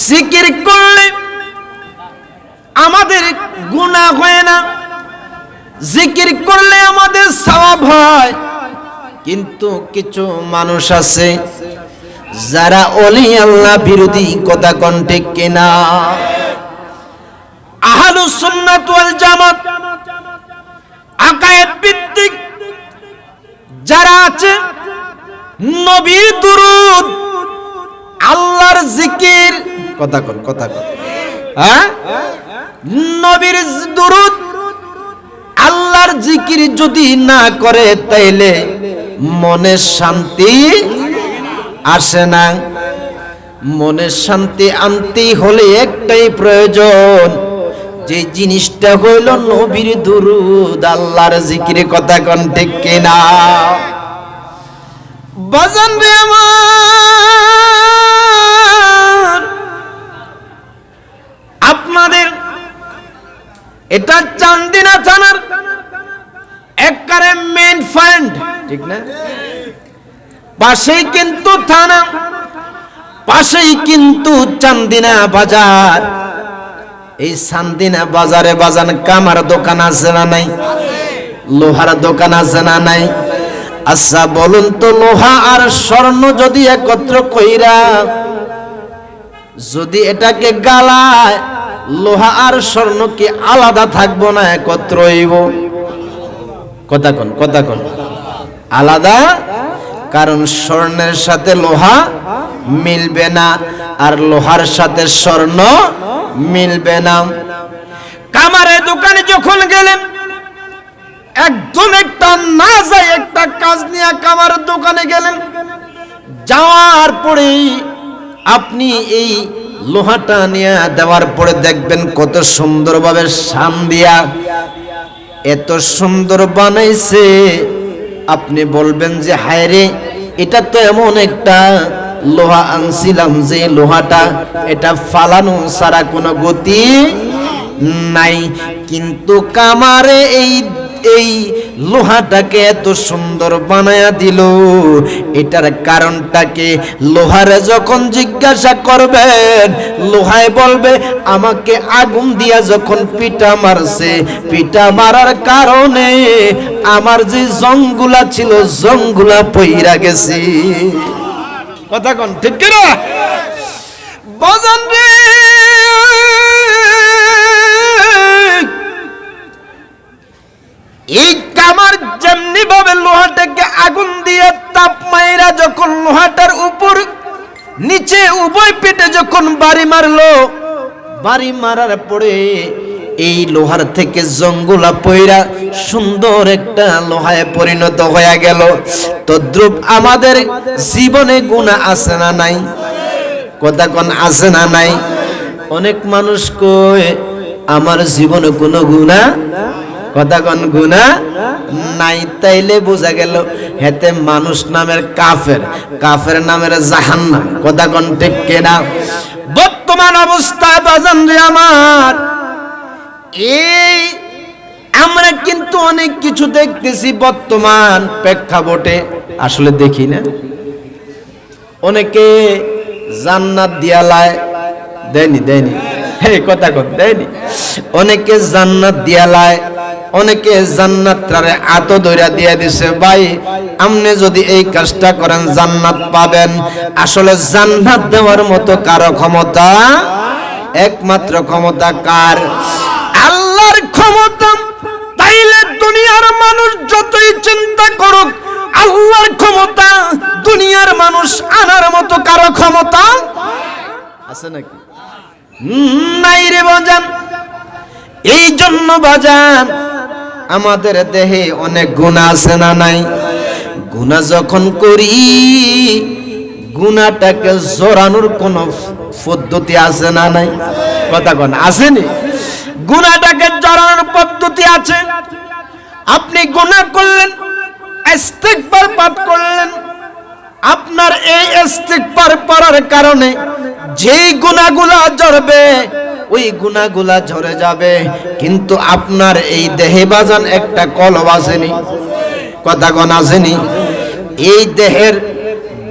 জিকির করলে আমাদের গুনাহ হয় না, জিকির করলে আমাদের সওয়াব হয়। কিন্তু কিছু মানুষ আছে যারা ওলি আল্লাহ বিরোধী, কথা কোন ঠিক কিনা? আহলুস সুন্নাত ওয়াল জামাত আকায়েদ ভিত্তিক যারা আছে, নবীর দুরূদ, আল্লাহর জিকির, কথা কোন হ্যাঁ, নবীর দুরূদ আল্লাহর জিকির যদি না করে তাইলে মনে শান্তি আসে না। মনে শান্তি আনতে হলে একটাই প্রয়োজন, যে জিনিসটা হইল নবীর দুরূদ, আল্লাহর জিকির, কথা কোন ঠিক কিনা? বাজান রে আমার, আপনাদের এটা চান্দিনা থানার একবারে মেইন পয়েন্ট, ঠিক না? পাশেই কিন্তু থানা, পাশেই কিন্তু চান্দিনা বাজার। এই চান্দিনা বাজারে বাজান কামার দোকান আছে না নাই? লোহার দোকান আছে না নাই? আচ্ছা বলুন তো, লোহা আর স্বর্ণ যদি একত্র কইরা যদি এটাকে গালায়, লোহা আর স্বর্ণ কি আলাদা থাকবো না একত্র হইব? কথা কোন আলাদা, কারণ স্বর্ণের সাথে লোহা মিলবে না, আর লোহার সাথে স্বর্ণ মিলবে না। কামারের দোকানে যখন গেলেন, একদম একটা না যায় একটা কাজ নিয়ে কামারের দোকানে গেলেন, যাওয়ার পরে আপনি এই লোহাটা নিয়ে দেওয়ার পরে দেখবেন কত সুন্দরভাবে শান দিয়া এত সুন্দর বানাইছে। আপনি বলবেন যে হায় রে, এটা তো এমন একটা লোহা আনছিলাম যে লোহাটা এটা ফালানো ছাড়া কোনো গতি নাই। কিন্তু কামারে এই লোহাটাকে এত সুন্দর বানায়া দিল, এটার কারণটাকে লোহারে যখন জিজ্ঞাসা করবেন, লোহায় বলবে আমাকে আগুন দিয়া যখন পিটা মারছে, পিটা মারার কারণে আমার যে জংগুলা ছিল জংগুলা পইরা গেছে। কথা কোন ঠিক কিনা? বাজান রে, এই কামার যেমনি ভাবে লোহাটাকে আগুন দিয়ে তাপ মাইরা যখন লোহাটার উপর নিচে উভয় পেটে যখন বাড়ি মারলো, বাড়ি মারার পরে এই লোহার থেকে জঙ্গুলা পয়রা সুন্দর একটা লোহায় পরিণত হয়ে গেল। তদ্রূপ আমাদের জীবনে গুনাহ আছে না নাই? কথা কোন আছে না নাই? অনেক মানুষ কয় আমার জীবনে কোনো গুনাহ, কথা কোন গুনাহ নাই। তাইলে বোঝা গেল হেতে মানুষ নামের কাফের, কাফের নামের জাহান্নাম। কথা কোন ঠিক কিনা? বর্তমান অবস্থায় বাজান রে আমার, এই আমরা কিন্তু অনেক কিছু দেখতেছি বর্তমান প্রেক্ষাপটে, আসলে দেখি না। অনেকে জান্নাত দিয়ালায় দেয়নি, হে কথা কর দেয়নি। অনেকে জান্নাত দিয়ালায়, অনেকে জান্নাতটারে আত দইরা দিয়া দিছে, ভাই আপনি যদি এই কাজটা করেন জান্নাত পাবেন। আসলে জান্নাত দেওয়ার মতো কারো ক্ষমতা, একমাত্র ক্ষমতা কার? আল্লাহর ক্ষমতা। তাইলে দুনিয়ার মানুষ যতই চিন্তা করুক, আল্লাহর ক্ষমতা দুনিয়ার মানুষ আনার মতো কারো ক্ষমতা আছে নাকি? নাই রে বাজান। এই জন্য বাজান আমাদের দেহে অনেক গুনাহ আছে না নাই? গুনাহ যখন করি, গুনাহটাকে জোরানোর কোন পদ্ধতি আছে না নাই? কথা কোন আসেনি? গুনাহটাকে জড়ানোর পদ্ধতি আছে। আপনি গুনাহ করলেন, ইস্তিগফার পাঠ করলেন, আপনার এই ইস্তিগফার পড়ার কারণে যেই গুনাহগুলো ঝরবে ওই গুনাহগুলা ঝরে যাবে। কিন্তু আপনার এই দেহে বাজান একটা কলব আসেনি? কথা কোন আসেনি? এই দেহের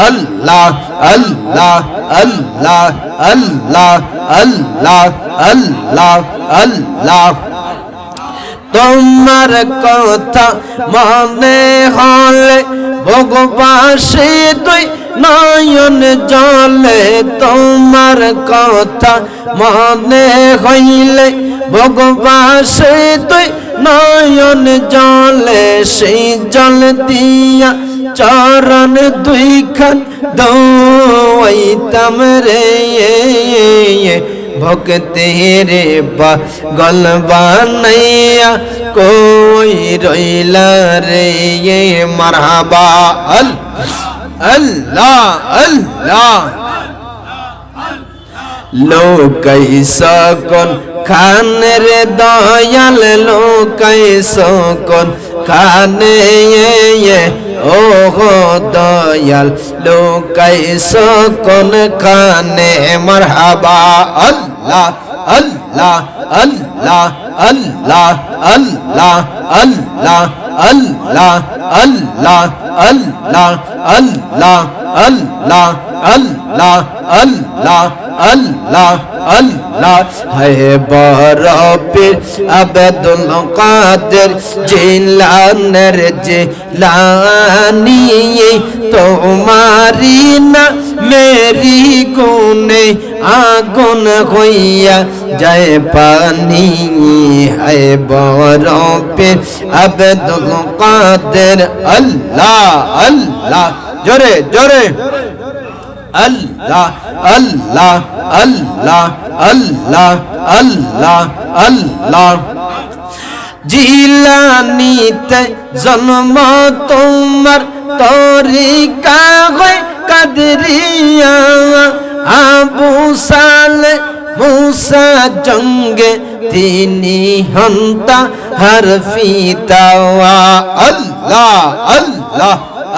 আল্লাহ আল্লাহ আল্লাহ আল্লাহ আল্লাহ আল্লাহ আল্লাহ তোমার কথা মনে হলে ভগবাসে তুই নয়ন জলে তোমার কথা মনে হইলে ভগবাসে তুই নয়ন জলে সেই জল দিয়া চরণ দুইখান দোয়াইতাম রে ভক্তি রে পাগল বানাইয়া কই রইলা রে মারহাবা আল্লাহ আল্লাহ লোকাই সকন খানের দয়াল লোকাই সকন খানে ও হো দয়াল লোকাই সকন খানে মারহাবা আল্লাহ আল্লাহ আল্লাহ আল্লাহ আল্লাহ আল্লাহ আল্লাহ আল্লাহ আল্লাহ আল্লাহ আল্লাহ আল্লাহ আল্লাহ আল্লাহ আল্লাহ হে বরপীর আব্দুল কাদের জিলানের জিলানি তোমারি না মেরি গুনে আগুন হইয়া যায় পানি হে বরপীর আব্দুল কাদের আল্লাহ আল্লাহ জোরে জোরে আল্লাহ আল্লাহ আল্লাহ আল্লাহ আল্লাহ আল্লাহ জিলানিতে জন্ম তোমার তরিকা হয় কাদরিয়া আবু সালে মুসা জঙ্গে তিনি হন্তা হরফিতাওয়া আল্লাহ আল্লাহ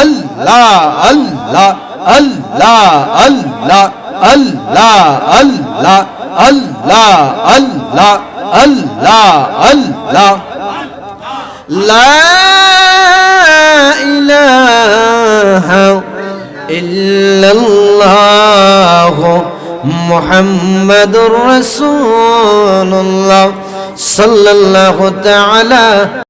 আল্লাহ আল্লাহ আল্লাহ আল্লাহ আল্লাহ আল্লাহ আল্লাহ আল্লাহ আল্লাহ আল্লাহ লা ইলাহা ইল্লাল্লাহ মুহাম্মাদুর রাসূলুল্লাহ সাল্লাল্লাহু তাআলা